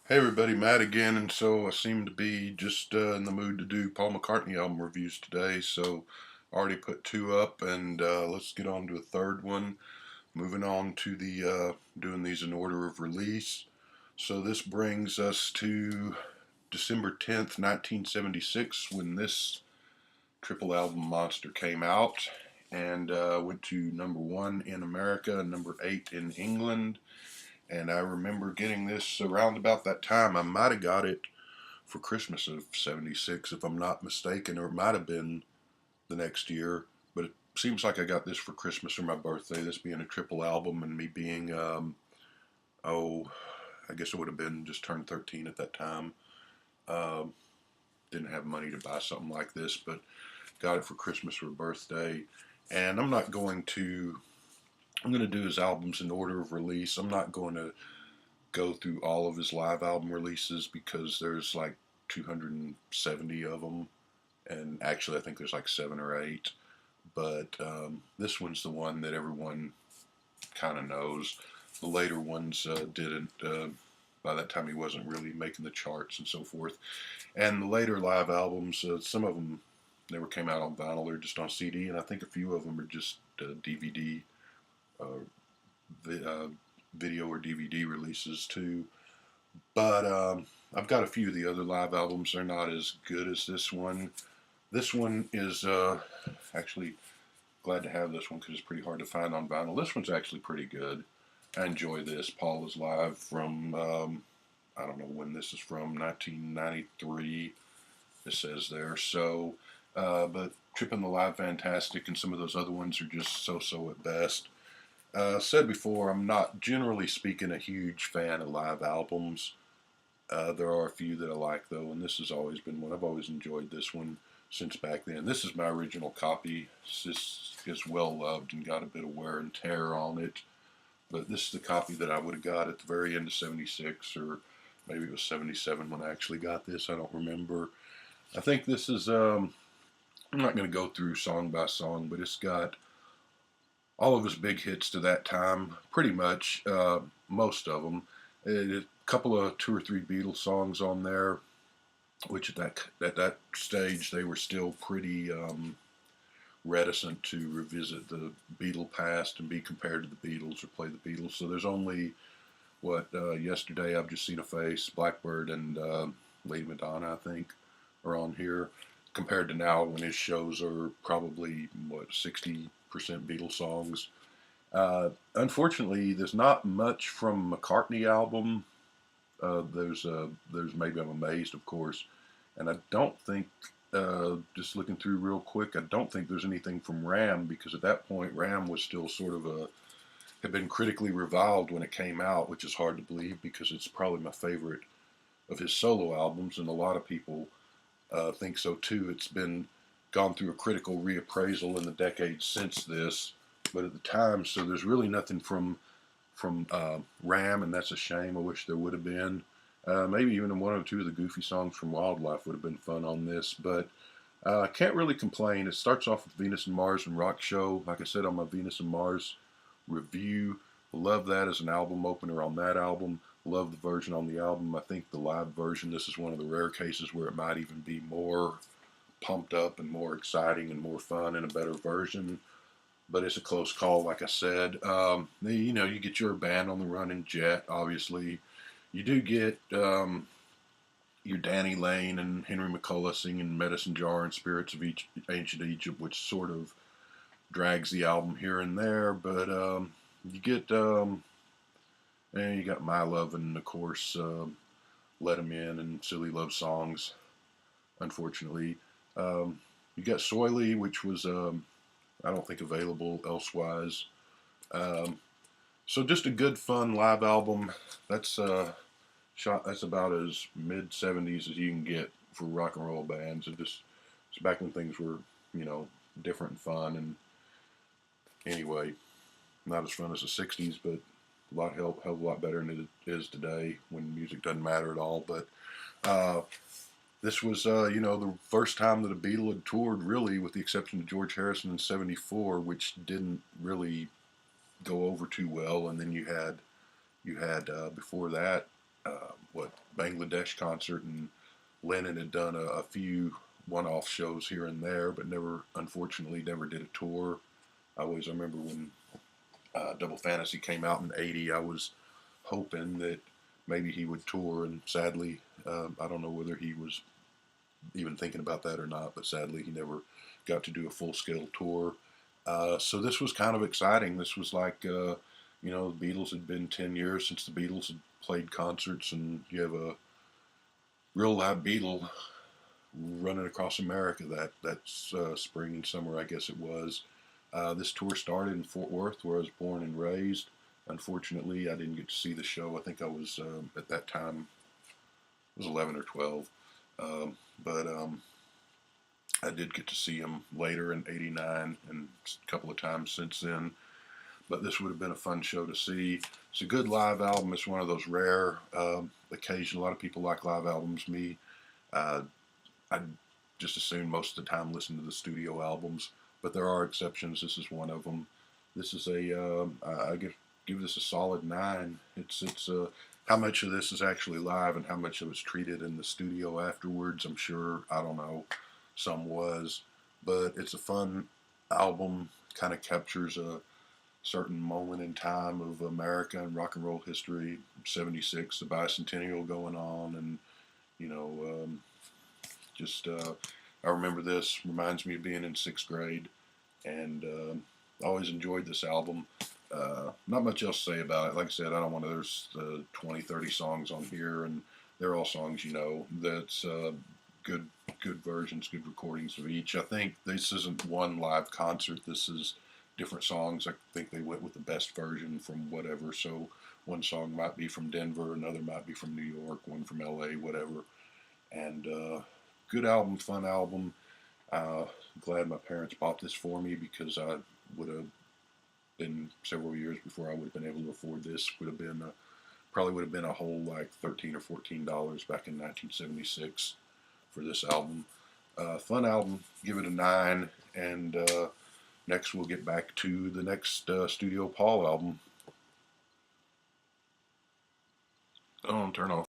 Hey everybody, Matt again, and so I seem to be just in the mood to do Paul McCartney album reviews today. So I already put two up, and let's get on to a third one. Moving on to the doing these in order of release. So this brings us to December 10th, 1976, when this triple album monster came out, and went to number one in America and number eight in England. And I remember getting this around about that time. I might have got it for Christmas of '76, if I'm not mistaken, or it might have been the next year. But it seems like I got this for Christmas or my birthday. This being a triple album, and me being, oh, I guess it would have been just turned 13 at that time. Um, didn't have money to buy something like this, but got it for Christmas or birthday. And I'm going to do his albums in order of release. I'm not going to go through all of his live album releases because there's like 270 of them, and actually I think there's like seven or eight. But this one's the one that everyone kind of knows. The later ones didn't. By that time, he wasn't really making the charts and so forth. And the later live albums, some of them never came out on vinyl; they're just on CD, and I think a few of them are just DVD, uh, vi- uh, video or DVD releases too. But I've got a few of the other live albums. They're not as good as this one. This one is actually glad to have this one because it's pretty hard to find on vinyl. This one's actually pretty good. I enjoy this. Paul is live from, I don't know when this is from, 1993, it says there. So, but Trippin' the Live Fantastic and some of those other ones are just so at best. Said before, I'm not, generally speaking, a huge fan of live albums. There are a few that I like though, and this has always been one. I've always enjoyed this one since back then. This is my original copy. This is well loved and got a bit of wear and tear on it, but this is the copy that I would have got at the very end of '76, or maybe it was '77 when I actually got this. I don't remember. I think this is. I'm not going to go through song by song, but it's got all of his big hits to that time, pretty much most of them. A couple of two or three Beatles songs on there, which at that stage they were still pretty reticent to revisit the Beatle past and be compared to the Beatles or play the Beatles. So there's only Yesterday I've Just Seen a Face, Blackbird, and Lady Madonna, I think, are on here. Compared to now, when his shows are probably 60% Beatles songs. Unfortunately, there's not much from McCartney album. There's maybe I'm amazed, of course, and I don't think. Just looking through real quick, I don't think there's anything from Ram because at that point Ram was still sort of had been critically reviled when it came out, which is hard to believe because it's probably my favorite of his solo albums, and a lot of people think so too. It's been gone through a critical reappraisal in the decades since this, but at the time, so there's really nothing from Ram, and that's a shame. I wish there would have been. Maybe even one or two of the goofy songs from Wildlife would have been fun on this, but I can't really complain. It starts off with Venus and Mars and Rock Show. Like I said on my Venus and Mars review, love that as an album opener on that album. Love the version on the album. I think the live version, this is one of the rare cases where it might even be more pumped up and more exciting and more fun and a better version, but it's a close call, like I said. You get your band on the run in Jet, obviously. You do get your Danny Lane and Henry McCullough singing Medicine Jar and Spirits of Ancient Egypt, which sort of drags the album here and there. But you get, and you got My Love and, of course, Let 'Em In and Silly Love Songs, unfortunately. You got Soily, which was I don't think available elsewise. Um, so just a good, fun live album. That's shot. That's about as mid '70s as you can get for rock and roll bands. It's back when things were, you know, different and fun. And anyway, not as fun as the '60s, but hell of a lot better than it is today when music doesn't matter at all. But uh, this was, the first time that a Beatle had toured, really, with the exception of George Harrison in '74, which didn't really go over too well. And then you had before that, what Bangladesh concert, and Lennon had done a few one-off shows here and there, but never, unfortunately, never did a tour. I remember when Double Fantasy came out in '80. I was hoping that maybe he would tour, and sadly, I don't know whether he was even thinking about that or not, but sadly, he never got to do a full-scale tour. So this was kind of exciting. This was like, the Beatles had been 10 years since the Beatles had played concerts, and you have a real live Beatle running across America that's spring and summer, I guess it was. This tour started in Fort Worth, where I was born and raised. Unfortunately, I didn't get to see the show. I think I was at that time I was 11 or 12, but I did get to see him later in '89 and a couple of times since then. But this would have been a fun show to see. It's a good live album. It's one of those rare occasions. A lot of people like live albums. Me, uh, I just assume most of the time listen to the studio albums, but there are exceptions. This is one of them. This is I give this a solid 9. It's how much of this is actually live and how much of it's treated in the studio afterwards. I'm sure, I don't know, some was, but it's a fun album. Kind of captures a certain moment in time of America and rock and roll history. '76, the bicentennial going on, and you know. Just I remember this reminds me of being in 6th grade, and I always enjoyed this album. Not much else to say about it. Like I said, I don't want to. There's 20, 30 songs on here, and they're all songs that's good, good versions, good recordings of each. I think this isn't one live concert. This is different songs. I think they went with the best version from whatever. So one song might be from Denver, another might be from New York, one from LA, whatever. And good album, fun album. Glad my parents bought this for me, because I would have been several years before I would have been able to afford this. Would have been probably would have been a whole like $13 or $14 back in 1976 for this album. Fun album. Give it a 9. And next we'll get back to the next Studio Paul album. Oh, turn off.